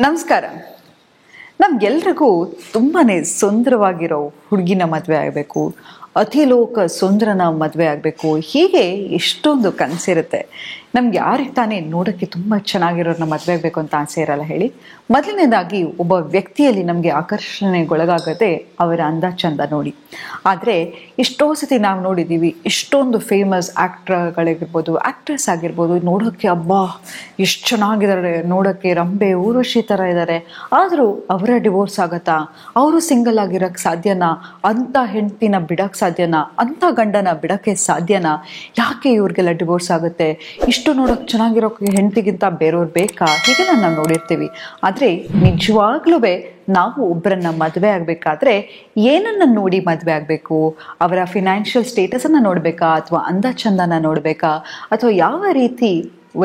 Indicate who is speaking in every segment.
Speaker 1: ನಮಸ್ಕಾರ. ನಮ್ಗೆಲ್ರಿಗೂ ತುಂಬಾನೇ ಸುಂದರವಾಗಿರೋ ಹುಡುಗಿನ ಮದುವೆ ಆಗಬೇಕು, ಅತಿಲೋಕ ಸುಂದರನ ಮದುವೆ ಆಗಬೇಕು, ಹೀಗೆ ಎಷ್ಟೊಂದು ಕನಸಿರುತ್ತೆ. ನಮ್ಗೆ ಯಾರಿಗೆ ತಾನೇ ನೋಡೋಕ್ಕೆ ತುಂಬ ಚೆನ್ನಾಗಿರೋರನ್ನ ಮದುವೆ ಆಗಬೇಕು ಅಂತ ಆಸೆ ಇರಲ್ಲ ಹೇಳಿ. ಮೊದಲನೇದಾಗಿ ಒಬ್ಬ ವ್ಯಕ್ತಿಯಲ್ಲಿ ನಮಗೆ ಆಕರ್ಷಣೆಗೊಳಗಾಗದೆ ಅವರ ಅಂದ ಚಂದ ನೋಡಿ. ಆದರೆ ಎಷ್ಟೋ ಸತಿ ನಾವು ನೋಡಿದ್ದೀವಿ, ಎಷ್ಟೊಂದು ಫೇಮಸ್ ಆ್ಯಕ್ಟರ್ಗಳಿರ್ಬೋದು, ಆ್ಯಕ್ಟ್ರೆಸ್ ಆಗಿರ್ಬೋದು, ನೋಡೋಕ್ಕೆ ಅಬ್ಬಾ ಎಷ್ಟು ಚೆನ್ನಾಗಿದ್ದಾರೆ, ನೋಡೋಕ್ಕೆ ರಂಬೆ ಊರ್ವಶಿ ಥರ ಇದ್ದಾರೆ. ಆದರೂ ಅವರ ಡಿವೋರ್ಸ್ ಆಗತ್ತಾ? ಅವರು ಸಿಂಗಲ್ ಆಗಿರೋಕ್ಕೆ ಸಾಧ್ಯನಾ? ಅಂಥ ಹೆಂಡತಿನ ಬಿಡೋಕ್ಕೆ ಸಾಧ್ಯನಾ? ಅಂಥ ಗಂಡನ ಬಿಡೋಕ್ಕೆ ಸಾಧ್ಯನಾ? ಯಾಕೆ ಇವ್ರಿಗೆಲ್ಲ ಡಿವೋರ್ಸ್ ಆಗುತ್ತೆ? ಇಷ್ಟು ನೋಡೋಕೆ ಚೆನ್ನಾಗಿರೋಕ್ಕೆ ಹೆಂಡತಿಗಿಂತ ಬೇರೆಯವ್ರು ಬೇಕಾ? ಹೀಗೆಲ್ಲ ನಾವು ನೋಡಿರ್ತೀವಿ. ಆದರೆ ನಿಜವಾಗ್ಲೂ ನಾವು ಒಬ್ಬರನ್ನ ಮದುವೆ ಆಗಬೇಕಾದ್ರೆ ಏನನ್ನು ನೋಡಿ ಮದುವೆ ಆಗಬೇಕು? ಅವರ ಫಿನಾನ್ಷಿಯಲ್ ಸ್ಟೇಟಸನ್ನು ನೋಡಬೇಕಾ, ಅಥವಾ ಅಂದ ಚಂದನ ನೋಡಬೇಕಾ, ಅಥವಾ ಯಾವ ರೀತಿ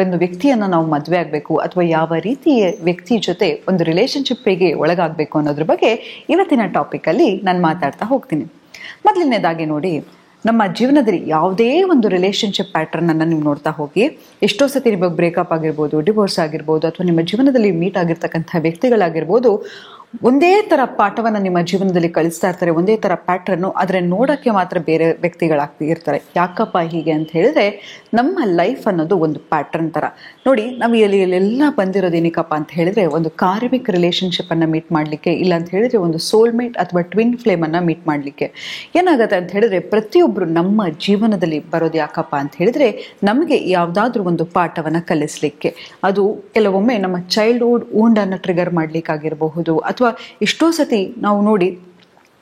Speaker 1: ಒಂದು ವ್ಯಕ್ತಿಯನ್ನು ನಾವು ಮದುವೆ ಆಗಬೇಕು, ಅಥವಾ ಯಾವ ರೀತಿಯ ವ್ಯಕ್ತಿ ಜೊತೆ ಒಂದು ರಿಲೇಷನ್ಶಿಪ್ಪಿಗೆ ಒಳಗಾಗಬೇಕು ಅನ್ನೋದ್ರ ಬಗ್ಗೆ ಇವತ್ತಿನ ಟಾಪಿಕಲ್ಲಿ ನಾನು ಮಾತಾಡ್ತಾ ಹೋಗ್ತೀನಿ. ಮೊದಲನೇದಾಗಿ ನೋಡಿ, ನಮ್ಮ ಜೀವನದಲ್ಲಿ ಯಾವುದೇ ಒಂದು ರಿಲೇಷನ್ಶಿಪ್ ಪ್ಯಾಟರ್ನನ್ನು ನೀವು ನೋಡ್ತಾ ಹೋಗಿ, ಎಷ್ಟೋ ಸತಿ ನಿಮಗೆ ಬ್ರೇಕಪ್ ಆಗಿರ್ಬೋದು, ಡಿವೋರ್ಸ್ ಆಗಿರ್ಬೋದು, ಅಥವಾ ನಿಮ್ಮ ಜೀವನದಲ್ಲಿ ಮೀಟ್ ಆಗಿರ್ತಕ್ಕಂಥ ವ್ಯಕ್ತಿಗಳಾಗಿರ್ಬೋದು, ಒಂದೇ ಥರ ಪಾಠವನ್ನು ನಿಮ್ಮ ಜೀವನದಲ್ಲಿ ಕಳಿಸ್ತಾ ಇರ್ತಾರೆ, ಒಂದೇ ಥರ ಪ್ಯಾಟ್ರನ್ನು. ಆದರೆ ನೋಡೋಕ್ಕೆ ಮಾತ್ರ ಬೇರೆ ವ್ಯಕ್ತಿಗಳಾಗ್ತಿರ್ತಾರೆ. ಯಾಕಪ್ಪ ಹೀಗೆ ಅಂತ ಹೇಳಿದ್ರೆ, ನಮ್ಮ ಲೈಫ್ ಅನ್ನೋದು ಒಂದು ಪ್ಯಾಟ್ರನ್ ಥರ ನೋಡಿ. ನಾವು ಎಲ್ಲ ಬಂದಿರೋದು ಏನಕ್ಕಪ್ಪ ಅಂತ ಹೇಳಿದ್ರೆ, ಒಂದು ಕಾರ್ಮಿಕ್ ರಿಲೇಷನ್ಶಿಪ್ಪನ್ನು ಮೀಟ್ ಮಾಡಲಿಕ್ಕೆ, ಇಲ್ಲ ಅಂತ ಹೇಳಿದ್ರೆ ಒಂದು ಸೋಲ್ಮೇಟ್ ಅಥವಾ ಟ್ವಿನ್ ಫ್ಲೇಮನ್ನು ಮೀಟ್ ಮಾಡಲಿಕ್ಕೆ. ಏನಾಗುತ್ತೆ ಅಂತ ಹೇಳಿದ್ರೆ, ಪ್ರತಿಯೊಬ್ಬರು ನಮ್ಮ ಜೀವನದಲ್ಲಿ ಬರೋದು ಯಾಕಪ್ಪ ಅಂತ ಹೇಳಿದ್ರೆ, ನಮಗೆ ಯಾವುದಾದ್ರೂ ಒಂದು ಪಾಠವನ್ನು ಕಲಿಸ್ಲಿಕ್ಕೆ. ಅದು ಕೆಲವೊಮ್ಮೆ ನಮ್ಮ ಚೈಲ್ಡ್ಹುಡ್ ವೂಂಡನ್ನು ಟ್ರಿಗರ್ ಮಾಡಲಿಕ್ಕಾಗಿರಬಹುದು, ಅಥವಾ ಎಷ್ಟೋ ಸತಿ ನಾವು ನೋಡಿ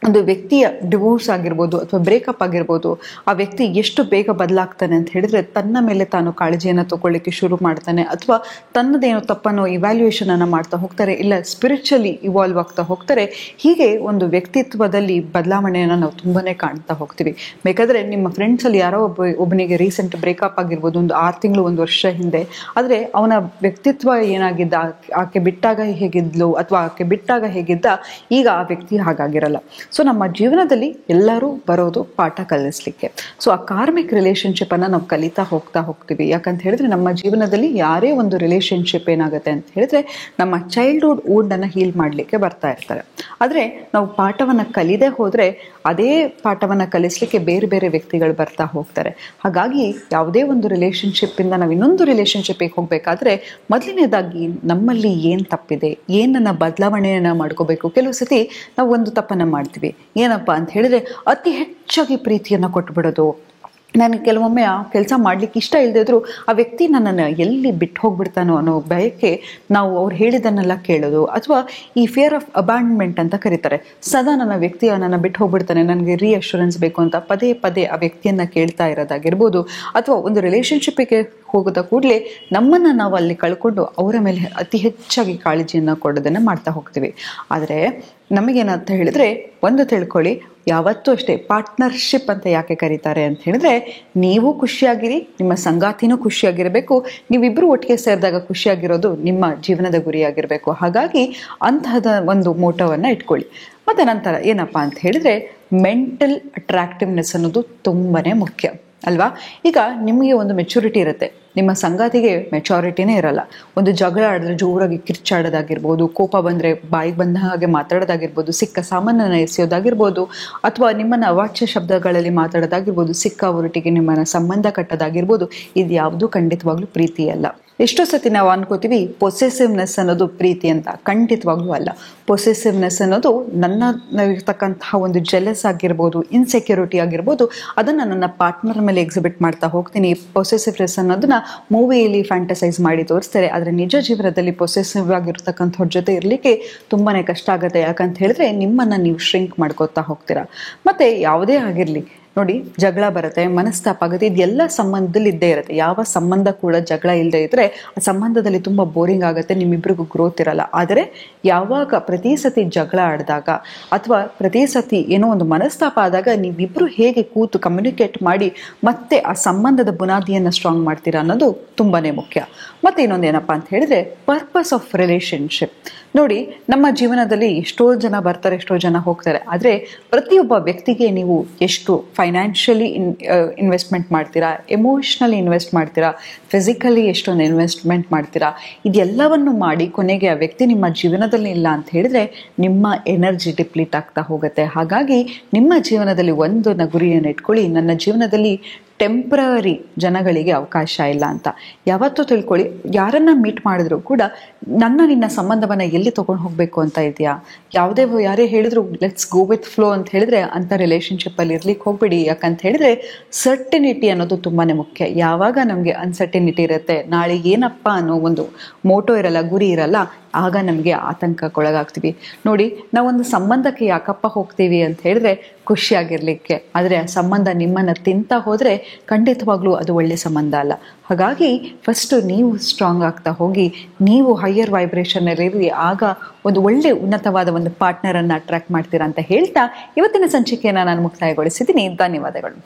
Speaker 1: ಒಂದು ವ್ಯಕ್ತಿಯ ಡಿವೋರ್ಸ್ ಆಗಿರ್ಬೋದು ಅಥವಾ ಬ್ರೇಕಪ್ ಆಗಿರ್ಬೋದು, ಆ ವ್ಯಕ್ತಿ ಎಷ್ಟು ಬೇಗ ಬದಲಾಗ್ತಾನೆ ಅಂತ ಹೇಳಿದ್ರೆ, ತನ್ನ ಮೇಲೆ ತಾನು ಕಾಳಜಿಯನ್ನು ತಗೊಳ್ಳಿಕ್ಕೆ ಶುರು ಮಾಡ್ತಾನೆ, ಅಥವಾ ತನ್ನದೇನೋ ತಪ್ಪನ್ನು ಇವ್ಯಾಲ್ಯೂಯೇಷನನ್ನು ಮಾಡ್ತಾ ಹೋಗ್ತಾರೆ, ಇಲ್ಲ ಸ್ಪಿರಿಚುವಲಿ ಇವಾಲ್ವ್ ಆಗ್ತಾ ಹೋಗ್ತಾರೆ. ಹೀಗೆ ಒಂದು ವ್ಯಕ್ತಿತ್ವದಲ್ಲಿ ಬದಲಾವಣೆಯನ್ನು ನಾವು ತುಂಬಾ ಕಾಣ್ತಾ ಹೋಗ್ತೀವಿ. ಬೇಕಾದರೆ ನಿಮ್ಮ ಫ್ರೆಂಡ್ಸಲ್ಲಿ ಯಾರೋ ಒಬ್ಬನಿಗೆ ರೀಸೆಂಟ್ ಬ್ರೇಕಪ್ ಆಗಿರ್ಬೋದು, ಒಂದು 6 ತಿಂಗಳು 1 ವರ್ಷ ಹಿಂದೆ. ಆದರೆ ಅವನ ವ್ಯಕ್ತಿತ್ವ ಏನಾಗಿದ್ದ, ಆಕೆ ಬಿಟ್ಟಾಗ ಹೇಗಿದ್ಲು ಅಥವಾ ಆಕೆ ಬಿಟ್ಟಾಗ ಹೇಗಿದ್ದ, ಈಗ ಆ ವ್ಯಕ್ತಿ ಹಾಗಾಗಿರಲ್ಲ. ಸೊ ನಮ್ಮ ಜೀವನದಲ್ಲಿ ಎಲ್ಲರೂ ಬರೋದು ಪಾಠ ಕಲಿಸ್ಲಿಕ್ಕೆ. ಸೊ ಆ ಕಾರ್ಮಿಕ್ ರಿಲೇಷನ್ಶಿಪ್ಪನ್ನು ನಾವು ಕಲಿತಾ ಹೋಗ್ತೀವಿ. ಯಾಕಂತ ಹೇಳಿದ್ರೆ, ನಮ್ಮ ಜೀವನದಲ್ಲಿ ಯಾರೇ ಒಂದು ರಿಲೇಷನ್ಶಿಪ್ ಏನಾಗುತ್ತೆ ಅಂತ ಹೇಳಿದ್ರೆ, ನಮ್ಮ ಚೈಲ್ಡ್ಹುಡ್ ವೂಂಡನ್ನು ಹೀಲ್ ಮಾಡಲಿಕ್ಕೆ ಬರ್ತಾ ಇರ್ತಾರೆ. ಆದರೆ ನಾವು ಪಾಠವನ್ನು ಕಲಿದೇ ಹೋದರೆ, ಅದೇ ಪಾಠವನ್ನು ಕಲಿಸ್ಲಿಕ್ಕೆ ಬೇರೆ ಬೇರೆ ವ್ಯಕ್ತಿಗಳು ಬರ್ತಾ ಹೋಗ್ತಾರೆ. ಹಾಗಾಗಿ ಯಾವುದೇ ಒಂದು ರಿಲೇಷನ್ಶಿಪ್ಪಿಂದ ನಾವು ಇನ್ನೊಂದು ರಿಲೇಷನ್ಶಿಪ್ಪಿಗೆ ಹೋಗಬೇಕಾದ್ರೆ, ಮೊದಲನೇದಾಗಿ ನಮ್ಮಲ್ಲಿ ಏನು ತಪ್ಪಿದೆ, ಏನನ್ನ ಬದಲಾವಣೆಯನ್ನು ಮಾಡ್ಕೋಬೇಕು. ಕೆಲವು ಸತಿ ನಾವು ಒಂದು ತಪ್ಪನ್ನು ಮಾಡ್ತೀವಿ. ಏನಪ್ಪ ಅಂತ ಹೇಳಿದ್ರೆ, ಅತಿ ಹೆಚ್ಚಾಗಿ ಪ್ರೀತಿಯನ್ನು ಕೊಟ್ಬಿಡೋದು. ನಾನು ಕೆಲವೊಮ್ಮೆ ಆ ಕೆಲಸ ಮಾಡಲಿಕ್ಕೆ ಇಷ್ಟ ಇಲ್ಲದೆ ಇದ್ರೂ ಆ ವ್ಯಕ್ತಿ ನನ್ನನ್ನು ಎಲ್ಲಿ ಬಿಟ್ಟು ಹೋಗ್ಬಿಡ್ತಾನೋ ಅನ್ನೋ ಭಯಕ್ಕೆ ನಾವು ಅವ್ರು ಹೇಳಿದ್ದನ್ನೆಲ್ಲ ಕೇಳೋದು, ಅಥವಾ ಈ ಫಿಯರ್ ಆಫ್ ಅಬ್ಯಾಂಡ್ಮೆಂಟ್ ಅಂತ ಕರೀತಾರೆ. ಸದಾ ನನ್ನ ವ್ಯಕ್ತಿಯ ನನ್ನ ಬಿಟ್ಟು ಹೋಗ್ಬಿಡ್ತಾನೆ, ನನಗೆ ರೀಅಶ್ಯೂರೆನ್ಸ್ ಬೇಕು ಅಂತ ಪದೇ ಪದೇ ಆ ವ್ಯಕ್ತಿಯನ್ನು ಕೇಳ್ತಾ ಇರೋದಾಗಿರ್ಬೋದು, ಅಥವಾ ಒಂದು ರಿಲೇಷನ್ಶಿಪ್ಪಿಗೆ ಹೋಗೋದ ಕೂಡಲೇ ನಮ್ಮನ್ನು ನಾವು ಅಲ್ಲಿ ಕಳ್ಕೊಂಡು ಅವರ ಮೇಲೆ ಅತಿ ಹೆಚ್ಚಾಗಿ ಕಾಳಜಿಯನ್ನು ಕೊಡೋದನ್ನು ಮಾಡ್ತಾ ಹೋಗ್ತೀವಿ. ಆದರೆ ನಮಗೇನಂತ ಹೇಳಿದ್ರೆ, ಒಂದು ತಿಳ್ಕೊಳ್ಳಿ, ಯಾವತ್ತೂ ಅಷ್ಟೇ ಪಾರ್ಟ್ನರ್ಶಿಪ್ ಅಂತ ಯಾಕೆ ಕರೀತಾರೆ ಅಂತ ಹೇಳಿದ್ರೆ, ನೀವು ಖುಷಿಯಾಗಿರಿ, ನಿಮ್ಮ ಸಂಗಾತಿನೂ ಖುಷಿಯಾಗಿರಬೇಕು, ನೀವಿಬ್ಬರು ಒಟ್ಟಿಗೆ ಸೇರಿದಾಗ ಖುಷಿಯಾಗಿರೋದು ನಿಮ್ಮ ಜೀವನದ ಗುರಿಯಾಗಿರಬೇಕು. ಹಾಗಾಗಿ ಅಂತಹದ ಒಂದು ಮೋಟವನ್ನು ಇಟ್ಕೊಳ್ಳಿ. ಮತ್ತು ನಂತರ ಏನಪ್ಪ ಅಂತ ಹೇಳಿದ್ರೆ, ಮೆಂಟಲ್ ಅಟ್ರಾಕ್ಟಿವ್ನೆಸ್ ಅನ್ನೋದು ತುಂಬಾ ಮುಖ್ಯ ಅಲ್ವಾ? ಈಗ ನಿಮಗೆ ಒಂದು ಮೆಚುರಿಟಿ ಇರುತ್ತೆ, ನಿಮ್ಮ ಸಂಗಾತಿಗೆ ಮೆಚುರಿಟಿನೇ ಇರಲ್ಲ. ಒಂದು ಜಗಳ ಆಡಿದ್ರೆ ಜೋರಾಗಿ ಕಿರ್ಚಾಡೋದಾಗಿರ್ಬೋದು, ಕೋಪ ಬಂದರೆ ಬಾಯಿಗೆ ಬಂದ ಹಾಗೆ ಮಾತಾಡೋದಾಗಿರ್ಬೋದು, ಸಿಕ್ಕ ಸಾಮಾನನ್ನು ಎಸೆಯೋದಾಗಿರ್ಬೋದು, ಅಥವಾ ನಿಮ್ಮನ್ನು ಅವಾಚ್ಯ ಶಬ್ದಗಳಲ್ಲಿ ಮಾತಾಡೋದಾಗಿರ್ಬೋದು, ಸಿಕ್ಕ ಹೊರಟಿಗೆ ನಿಮ್ಮನ್ನು ಸಂಬಂಧ ಕಟ್ಟೋದಾಗಿರ್ಬೋದು, ಇದು ಯಾವುದೂ ಖಂಡಿತವಾಗ್ಲೂ ಪ್ರೀತಿ ಅಲ್ಲ. ಎಷ್ಟೋ ಸತಿ ನಾವು ಅನ್ಕೋತೀವಿ ಪೊಸೆಸಿವ್ನೆಸ್ ಅನ್ನೋದು ಪ್ರೀತಿ ಅಂತ. ಖಂಡಿತವಾಗ್ಲೂ ಅಲ್ಲ. ಪೊಸೆಸಿವ್ನೆಸ್ ಅನ್ನೋದು ನನ್ನಲ್ಲಿರ್ತಕ್ಕಂತಹ ಒಂದು ಜೆಲಸ್ ಆಗಿರ್ಬೋದು, ಇನ್ಸೆಕ್ಯೂರಿಟಿ ಆಗಿರ್ಬೋದು, ಅದನ್ನು ನನ್ನ ಪಾರ್ಟ್ನರ್ ಮೇಲೆ ಎಕ್ಸಿಬಿಟ್ ಮಾಡ್ತಾ ಹೋಗ್ತೀನಿ. ಪೊಸೆಸಿವ್ನೆಸ್ ಅನ್ನೋದನ್ನ ಮೂವಿಯಲ್ಲಿ ಫ್ಯಾಂಟಸೈಸ್ ಮಾಡಿ ತೋರಿಸ್ತಾರೆ. ಆದರೆ ನಿಜ ಜೀವನದಲ್ಲಿ ಪೊಸೆಸಿವ್ ಆಗಿರ್ತಕ್ಕಂಥವ್ರ ಜೊತೆ ಇರಲಿಕ್ಕೆ ತುಂಬಾ ಕಷ್ಟ ಆಗುತ್ತೆ. ಯಾಕಂತ ಹೇಳಿದ್ರೆ, ನಿಮ್ಮನ್ನು ನೀವು ಶ್ರಿಂಕ್ ಮಾಡ್ಕೋತಾ ಹೋಗ್ತೀರಾ. ಮತ್ತು ಯಾವುದೇ ಆಗಿರಲಿ ನೋಡಿ, ಜಗಳ ಬರುತ್ತೆ, ಮನಸ್ತಾಪ ಆಗುತ್ತೆ, ಇದೆಲ್ಲ ಸಂಬಂಧದಲ್ಲಿ ಇದ್ದೇ ಇರುತ್ತೆ. ಯಾವ ಸಂಬಂಧ ಕೂಡ ಜಗಳ ಇಲ್ಲದೆ ಇದ್ದರೆ ಆ ಸಂಬಂಧದಲ್ಲಿ ತುಂಬ ಬೋರಿಂಗ್ ಆಗುತ್ತೆ, ನಿಮ್ಮಿಬ್ಬರಿಗೂ ಗ್ರೋತ್ ಇರಲ್ಲ. ಆದರೆ ಯಾವಾಗ ಪ್ರತಿ ಸತಿ ಜಗಳ ಆಡಿದಾಗ, ಅಥವಾ ಪ್ರತಿ ಸತಿ ಏನೋ ಒಂದು ಮನಸ್ತಾಪ ಆದಾಗ, ನೀವಿಬ್ಬರು ಹೇಗೆ ಕೂತು ಕಮ್ಯುನಿಕೇಟ್ ಮಾಡಿ ಮತ್ತೆ ಆ ಸಂಬಂಧದ ಬುನಾದಿಯನ್ನು ಸ್ಟ್ರಾಂಗ್ ಮಾಡ್ತೀರಾ ಅನ್ನೋದು ತುಂಬಾ ಮುಖ್ಯ. ಮತ್ತು ಇನ್ನೊಂದು ಏನಪ್ಪ ಅಂತ ಹೇಳಿದ್ರೆ, ಪರ್ಪಸ್ ಆಫ್ ರಿಲೇಷನ್ಶಿಪ್. ನೋಡಿ, ನಮ್ಮ ಜೀವನದಲ್ಲಿ ಎಷ್ಟೋ ಜನ ಬರ್ತಾರೆ, ಎಷ್ಟೋ ಜನ ಹೋಗ್ತಾರೆ. ಆದರೆ ಪ್ರತಿಯೊಬ್ಬ ವ್ಯಕ್ತಿಗೆ ನೀವು ಎಷ್ಟು ಫೈನಾನ್ಷಿಯಲಿ ಇನ್ವೆಸ್ಟ್ಮೆಂಟ್ ಮಾಡ್ತೀರಾ, ಎಮೋಷ್ನಲಿ ಇನ್ವೆಸ್ಟ್ ಮಾಡ್ತೀರಾ, ಫಿಸಿಕಲಿ ಎಷ್ಟೊಂದು ಇನ್ವೆಸ್ಟ್ಮೆಂಟ್ ಮಾಡ್ತೀರಾ, ಇದೆಲ್ಲವನ್ನು ಮಾಡಿ ಕೊನೆಗೆ ಆ ವ್ಯಕ್ತಿ ನಿಮ್ಮ ಜೀವನದಲ್ಲಿ ಇಲ್ಲ ಅಂತ ಹೇಳಿದ್ರೆ ನಿಮ್ಮ ಎನರ್ಜಿ ಡಿಪ್ಲೀಟ್ ಆಗ್ತಾ ಹೋಗುತ್ತೆ. ಹಾಗಾಗಿ ನಿಮ್ಮ ಜೀವನದಲ್ಲಿ ಒಂದು ಗುರಿಯನ್ನು ಇಟ್ಕೊಳ್ಳಿ, ನನ್ನ ಜೀವನದಲ್ಲಿ ಟೆಂಪ್ರರಿ ಜನಗಳಿಗೆ ಅವಕಾಶ ಇಲ್ಲ ಅಂತ. ಯಾವತ್ತೂ ತಿಳ್ಕೊಳ್ಳಿ, ಯಾರನ್ನ ಮೀಟ್ ಮಾಡಿದ್ರು ಕೂಡ ನಿನ್ನ ಸಂಬಂಧವನ್ನು ಎಲ್ಲಿ ತೊಗೊಂಡು ಹೋಗಬೇಕು ಅಂತ ಇದೆಯಾ. ಯಾರೇ ಹೇಳಿದ್ರು ಲೆಟ್ಸ್ ಗೋ ವಿತ್ ಫ್ಲೋ ಅಂತ ಹೇಳಿದ್ರೆ ಅಂಥ ರಿಲೇಷನ್ಶಿಪ್ಪಲ್ಲಿ ಇರ್ಲಿಕ್ಕೆ ಹೋಗ್ಬೇಡಿ. ಯಾಕಂತ ಹೇಳಿದ್ರೆ ಸರ್ಟಿನಿಟಿ ಅನ್ನೋದು ತುಂಬಾ ಮುಖ್ಯ. ಯಾವಾಗ ನಮಗೆ ಅನ್ಸರ್ಟಿನಿಟಿ ಇರುತ್ತೆ, ನಾಳೆ ಏನಪ್ಪ ಅನ್ನೋ ಒಂದು ಮೋಟೋ ಇರಲ್ಲ, ಗುರಿ ಇರಲ್ಲ, ಆಗ ನಮಗೆ ಆತಂಕಕ್ಕೊಳಗಾಗ್ತೀವಿ. ನೋಡಿ, ನಾವೊಂದು ಸಂಬಂಧಕ್ಕೆ ಯಾಕಪ್ಪ ಹೋಗ್ತೀವಿ ಅಂತ ಹೇಳಿದ್ರೆ ಖುಷಿಯಾಗಿರ್ಲಿಕ್ಕೆ. ಆದರೆ ಆ ಸಂಬಂಧ ನಿಮ್ಮನ್ನು ತಿಂತ ಹೋದರೆ ಖಂಡಿತವಾಗ್ಲೂ ಅದು ಒಳ್ಳೆ ಸಂಬಂಧ ಅಲ್ಲ. ಹಾಗಾಗಿ ಫಸ್ಟು ನೀವು ಸ್ಟ್ರಾಂಗ್ ಆಗ್ತಾ ಹೋಗಿ, ನೀವು ಹೈಯರ್ ವೈಬ್ರೇಷನಲ್ಲಿ ಆಗ ಒಂದು ಒಳ್ಳೆ ಉನ್ನತವಾದ ಒಂದು ಪಾರ್ಟ್ನರನ್ನು ಅಟ್ರಾಕ್ಟ್ ಮಾಡ್ತೀರಾ ಅಂತ ಹೇಳ್ತಾ ಇವತ್ತಿನ ಸಂಚಿಕೆಯನ್ನು ನಾನು ಮುಕ್ತಾಯಗೊಳಿಸಿದ್ದೀನಿ. ಧನ್ಯವಾದಗಳು.